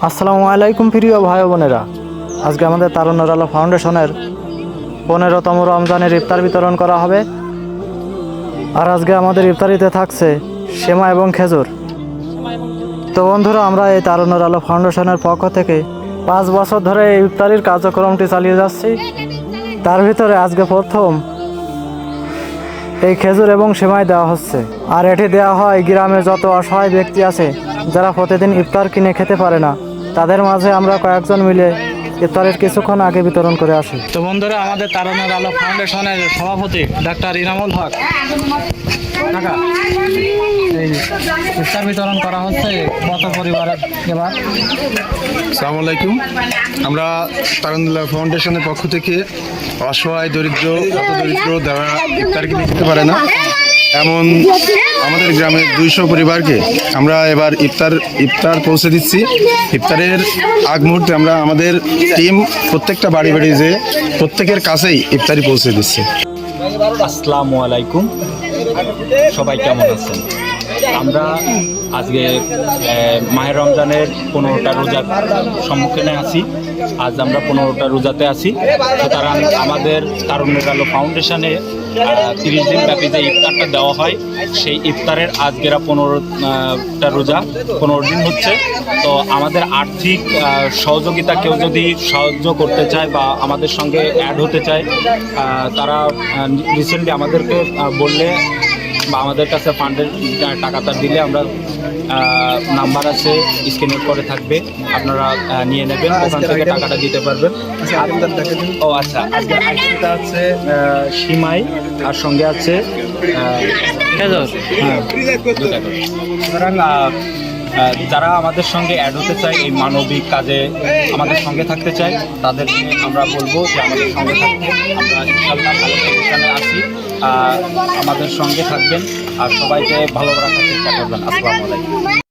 আসসালামু আলাইকুম প্রিয় ভাই বোনেরা, আজকে আমাদের তারুণ্যের আলো ফাউন্ডেশনের 15তম রমজানের ইফতার বিতরণ করা হবে। আর আজকে আমাদের ইফতারিতে থাকছে সেমা এবং খেজুর। তো বন্ধুরা, আমরা এই তারুণ্যের আলো ফাউন্ডেশনের পক্ষ থেকে 5 বছর ধরে এই ইফতারির কার্যক্রমটি চালিয়ে যাচ্ছি। তার ভিতরে আজকে প্রথম এই খেজুর এবং সেমাই দেওয়া হচ্ছে। আর এটি দেওয়া হয় গ্রামে যত অসহায় ব্যক্তি আছে যারা প্রতিদিন ইফতার কিনে খেতে পারে না, তাদের মাঝে আমরা কয়েকজন মিলে ইফতারের কিছুক্ষণ আগে বিতরণ করে আসি। তো বন্ধুরা, আমাদের তারুণ্যের আলো ফাউন্ডেশনের সভাপতি ডাক্তার ইনামুল হক কাকা, এই ইফতার বিতরণ করা হচ্ছে কত পরিবারের এবার? আসসালামু আলাইকুম। আমরা তারুণ্যের ফাউন্ডেশনের পক্ষ থেকে অসহায় দরিদ্র যারা ইফতার কিনে খেতে পারে না এমন আমাদের গ্রামের 200 পরিবারকে আমরা এবার ইফতার পৌঁছে দিচ্ছি। ইফতারের আগ মুহূর্তে আমরা আমাদের টিম প্রত্যেকটা বাড়ি যে প্রত্যেকের কাছেই ইফতারি পৌঁছে দিচ্ছে। আসসালামু আলাইকুম, সবাই কেমন আছেন? আমরা আজকে মাহের রমজানের 15টা রোজার সম্মুখীনে আছি। আজ আমরা 15টা রোজাতে আছি। সুতরাং আমাদের তারুণ্যের আলো ফাউন্ডেশনে 30 দিন ব্যাপী যে ইফতারটা দেওয়া হয়, সেই ইফতারের আজকের 15টা রোজা 15 দিন হচ্ছে। তো আমাদের আর্থিক সহযোগিতা কেউ যদি সাহায্য করতে চায় বা আমাদের সঙ্গে অ্যাড হতে চায়, তারা রিসেন্টলি আমাদেরকে বললে বা আমাদের কাছে ফান্ডের টাকাটা দিলে আমরা নাম্বার আছে, স্ক্রিনের পরে থাকবে, আপনারা নিয়ে নেবেন, ওখান থেকে টাকাটা দিতে পারবেন। ও আচ্ছা, আজকে আইটেমটা হচ্ছে সিমাই আর সঙ্গে আছে খেজুর। হ্যাঁ, সুতরাং যারা আমাদের সঙ্গে অ্যাড হতে চায়, এই মানবিক কাজে আমাদের সঙ্গে থাকতে চায়, তাদেরকে আমরা বলবো যে আমাদের সঙ্গে থাকতে। আমরা ইনশাআল্লাহ ভালো পজিশনে আছি, আমাদের সঙ্গে থাকবেন আর সবাইকে ভালো রাখার চেষ্টা করবেন। আসসালামু আলাইকুম।